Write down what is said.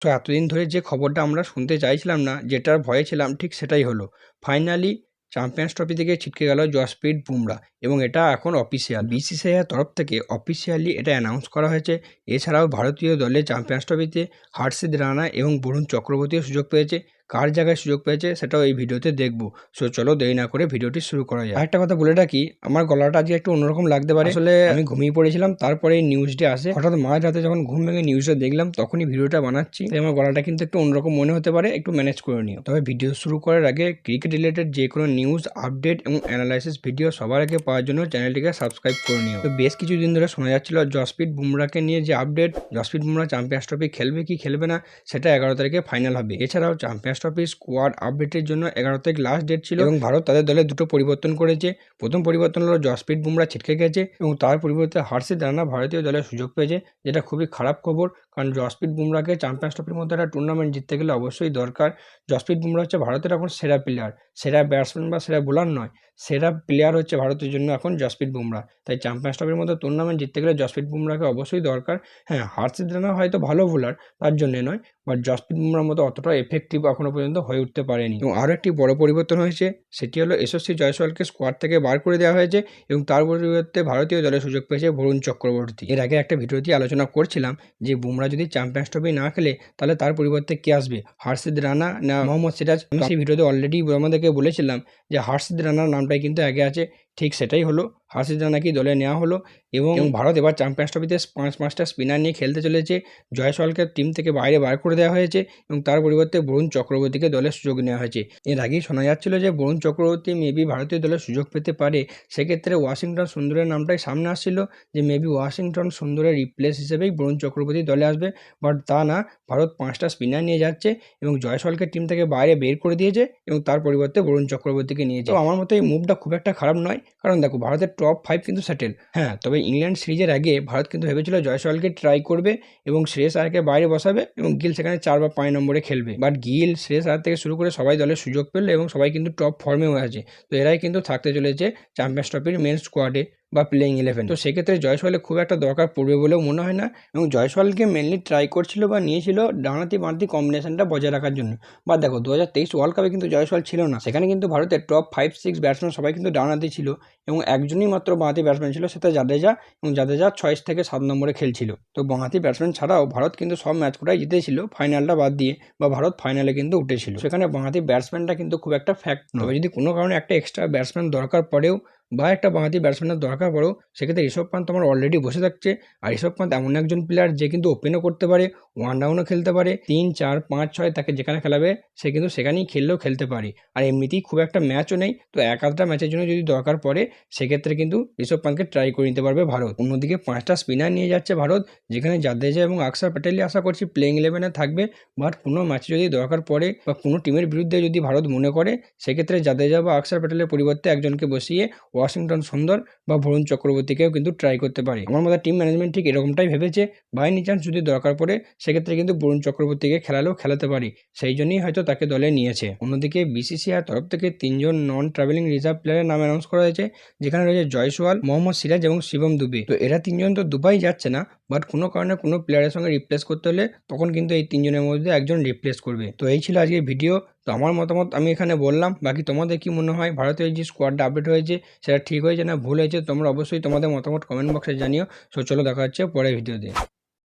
তো এতদিন ধরে যে খবরটা আমরা শুনতে চাইছিলাম না, যেটার ভয়ে ছিলাম, ঠিক সেটাই হলো। ফাইনালি চ্যাম্পিয়ন্স ট্রফি থেকে ছিটকে গেল জসপ্রীত বুমরা এবং এটা এখন অফিসিয়াল। বিসিসিআই এর তরফ থেকে অফিসিয়ালি এটা অ্যানাউন্স করা হয়েছে। এছাড়াও ভারতীয় দলে চ্যাম্পিয়ন্স ট্রফিতে হর্ষিত রানা এবং বরুণ চক্রবর্তীও সুযোগ পেয়েছে। কার জায়গায় সুযোগ পেয়েছে সেটাও এই ভিডিওতে দেখবো। সো চলো দেরি না করে ভিডিওটি শুরু করা যায়। আরেকটা কথা বলে রাখি, আমার গলাটা আজকে একটু অন্যরকম লাগতে পারে। আসলে আমি ঘুমিয়ে পড়েছিলাম, তারপরে এই নিউজটি আসে। হঠাৎ মাঝ রাতে যখন ঘুম ভেঙে নিউজটা দেখলাম, তখনই ভিডিওটা বানাচ্ছি। তাই আমার গলাটা কিন্তু একটু অন্যরকম মনে হতে পারে, একটু ম্যানেজ করে নিও। তবে ভিডিও শুরু করার আগে ক্রিকেট রিলেটেড যে কোনো নিউজ, আপডেট এবং অ্যানালাইসিস ভিডিও সবার আগে পাওয়ার জন্য চ্যানেলটিকে সাবস্ক্রাইব করে নিও। তো বেশ কিছুদিন ধরে শোনা যাচ্ছিল জসপ্রীত বুমরাকে নিয়ে যে update, Jasprit Bumrah champions trophy খেলবে কি খেলবে না সেটা 11 তারিখে ফাইনাল হবে। এছাড়াও চ্যাম্পিয়ন্স ট্রফি স্কোয়াড আপডেটের জন্য 11 তারিখ লাস্ট ডেট ছিল এবং ভারত তাদের দলে দুটো পরিবর্তন করেছে। প্রথম পরিবর্তন হলো জসপ্রীত বুমরা ছিটকে গেছে এবং তার পরিবর্তে হর্ষিত রানা ভারতীয় দলে সুযোগ পেয়েছে, যেটা খুবই খারাপ খবর। কারণ জসপ্রীত বুমরাকে চ্যাম্পিয়ন্স ট্রফির মধ্যে একটা টুর্নামেন্ট জিততে গেলে অবশ্যই দরকার। জসপ্রীত বুমরা হচ্ছে ভারতের এখন সেরা প্লেয়ার, সেরা ব্যাটসম্যান বা সেরা বোলার নয়, সেরা প্লেয়ার হচ্ছে ভারতের জন্য এখন জসপ্রীত বুমরা। তাই চ্যাম্পিয়ন্স ট্রফির মতো টুর্নামেন্ট জিততে গেলে জসপ্রীত বুমরাকে অবশ্যই দরকার। হ্যাঁ, হর্ষিত রানা হয়তো ভালো বোলার, তার জন্য নয়, বাট জসপ্রীত বুমরার মতো অতটা এফেক্টিভ এখনো পর্যন্ত হয়ে উঠতে পারেনি। এবং আরও একটি বড় পরিবর্তন হয়েছে, সেটি হলো যশস্বী জয়সওয়ালকে স্কোয়াড থেকে বার করে দেওয়া হয়েছে এবং তার পরিবর্তে ভারতীয় দলে সুযোগ পেয়েছে বরুণ চক্রবর্তী। এর আগে একটা ভিডিওতে আলোচনা করছিলাম যে বুমরা যদি চ্যাম্পিয়ন্স ট্রফি না খেলে তাহলে তার পরিবর্তে কে আসবে, হর্ষিত রানা না মোহাম্মদ সিরাজ। সেই ভিডিওতে অলরেডি আমাদেরকে বলেছিলাম যে হর্ষিত রানার নামটাই কিন্তু আগে আছে। ঠিক সেটাই হলো, হর্ষিত রানাকে দলে নেওয়া হলো এবং ভারত এবার চ্যাম্পিয়ন্স ট্রফিতে 5টা স্পিনার নিয়ে খেলতে চলেছে। জয়সওয়ালকে টিম থেকে বাইরে বার করে দেওয়া হয়েছে এবং তার পরিবর্তে বরুণ চক্রবর্তীকে দলের সুযোগ নেওয়া হয়েছে। এর আগেই শোনা যাচ্ছিল যে বরুণ চক্রবর্তী মেবি ভারতীয় দলের সুযোগ পেতে পারে। সেক্ষেত্রে ওয়াশিংটন সুন্দরের নামটাই সামনে আসছিল যে মেবি ওয়াশিংটন সুন্দরের রিপ্লেস হিসেবেই বরুণ চক্রবর্তী দলে আসবে, বাট তা না, ভারত 5টা স্পিনার নিয়ে যাচ্ছে এবং জয়সওয়ালকে টিম থেকে বাইরে বের করে দিয়েছে এবং তার পরিবর্তে বরুণ চক্রবর্তীকে নিয়েছে। তো আমার মতে এই মুভটা খুব একটা খারাপ নয়, কারণ দেখো ভারতের টপ 5 কিন্তু সেটেল। হ্যাঁ, তবে ইংল্যান্ড সিরিজের আগে ভারত কিন্তু ভেবেছিল জয়সওয়ালকে ট্রাই করবে এবং শ্রেয়স আয়ারকে বাইরে বসাবে এবং গিল সেখানে 4 বা 5 নম্বরে খেলবে। বাট গিল, শ্রেয়স আয়ার থেকে শুরু করে সবাই দলের সুযোগ পেল এবং সবাই কিন্তু টপ ফর্মেও আছে। তো এরাই কিন্তু থাকতে চলেছে চ্যাম্পিয়ন্স ট্রফির মেন স্কোয়াডে বা প্লেইং 11। তো সেক্ষেত্রে জয়সওয়ালের খুব একটা দরকার পড়বে বলেও মনে হয় না এবং জয়সওয়ালকে মেনলি ট্রাই করছিল বা নিয়েছিল ডানাতি বাঁতি কম্বিনেশনটা বজায় রাখার জন্য। বা দেখো 2023 ওয়ার্ল্ড কাপে কিন্তু জয়সওয়াল ছিল না, সেখানে কিন্তু ভারতের টপ 5-6 ব্যাটসম্যান সবাই কিন্তু ডানাতি ছিল এবং একজনই মাত্র বাঁহাতি ব্যাটসম্যান ছিল, সেটা জাদেজা, এবং জাদেজা 6 থেকে 7 নম্বরে খেলছিল। তো বাঁহাতি ব্যাটসম্যান ছাড়াও ভারত কিন্তু সব ম্যাচগুলোই জিতেছিল ফাইনালটা বাদ দিয়ে, বা ভারত ফাইনালে কিন্তু উঠেছিল। সেখানে বাঁহাতি ব্যাটসম্যানটা কিন্তু খুব একটা ফ্যাক্ট নয়। তবে যদি কোনো কারণে একটা এক্সট্রা ব্যাটসম্যান দরকার পড়েও বা একটা বাঁহাতি ব্যাটসম্যানের দরকার পড়েও, সেক্ষেত্রে ঋষভ পান্ত আমার অলরেডি বসে থাকছে। আর ঋষভ পান্ত এমন একজন প্লেয়ার যে কিন্তু ওপেনও করতে পারে, ওয়ান ডাউনও খেলতে পারে, 3, 4, 5, 6 তাকে যেখানে খেলাবে সে কিন্তু সেখানেই খেললেও খেলতে পারে। আর এমনিতেই খুব একটা ম্যাচও নেই, তো এক আধটা ম্যাচের জন্য যদি দরকার পড়ে সেক্ষেত্রে কিন্তু ঋষভ পান্তকে ট্রাই করে নিতে পারবে ভারত। অন্যদিকে 5টা স্পিনার নিয়ে যাচ্ছে ভারত, যেখানে জাদেজা এবং অক্ষর প্যাটেলই আশা করছি প্লেইং 11-এ থাকবে। বাট কোনো ম্যাচে যদি দরকার পড়ে বা কোনো টিমের বিরুদ্ধে যদি ভারত মনে করে, সেক্ষেত্রে জাদেজা বা অক্ষর প্যাটেলের পরিবর্তে একজনকে বসিয়ে ওয়াশিংটন সুন্দর বা বরুণ চক্রবর্তীকেও কিন্তু ট্রাই করতে পারে। আমার মতে টিম ম্যানেজমেন্ট ঠিক এরকমটাই ভেবেছে, বাই এনি চান্স যদি দরকার পড়ে সেক্ষেত্রে কিন্তু বরুণ চক্রবর্তীকে খেলালেও খেলাতে পারি, সেই জন্যই হয়তো তাকে দলে নিয়েছে। অন্যদিকে বিসিসিআই তরফ থেকে 3জন নন ট্রাভেলিং রিজার্ভ প্লেয়ারের নাম অ্যানাউন্স করা হয়েছে, যেখানে রয়েছে জয়সওয়াল, মোহাম্মদ সিরাজ এবং শিবম দুবে। তো এরা 3জন তো দুবাই যাচ্ছে না, বাট কোনো কারণে কোনো প্লেয়ারের সঙ্গে রিপ্লেস করতে হলে তখন কিন্তু এই 3জনের মধ্যে একজন রিপ্লেস করবে। তো এই ছিল আজকের ভিডিও। তো আমার মতামত আমি এখানে বললাম, বাকি তোমাদের কি মনে হয় ভারতের যে স্কোয়াডটা আপডেট হয়েছে সেটা ঠিক হয়েছে না ভুল হয়েছে, তোমরা অবশ্যই তোমাদের মতামত কমেন্ট বক্সে জানিও। সো চলো দেখা হচ্ছে পরের ভিডিওতে।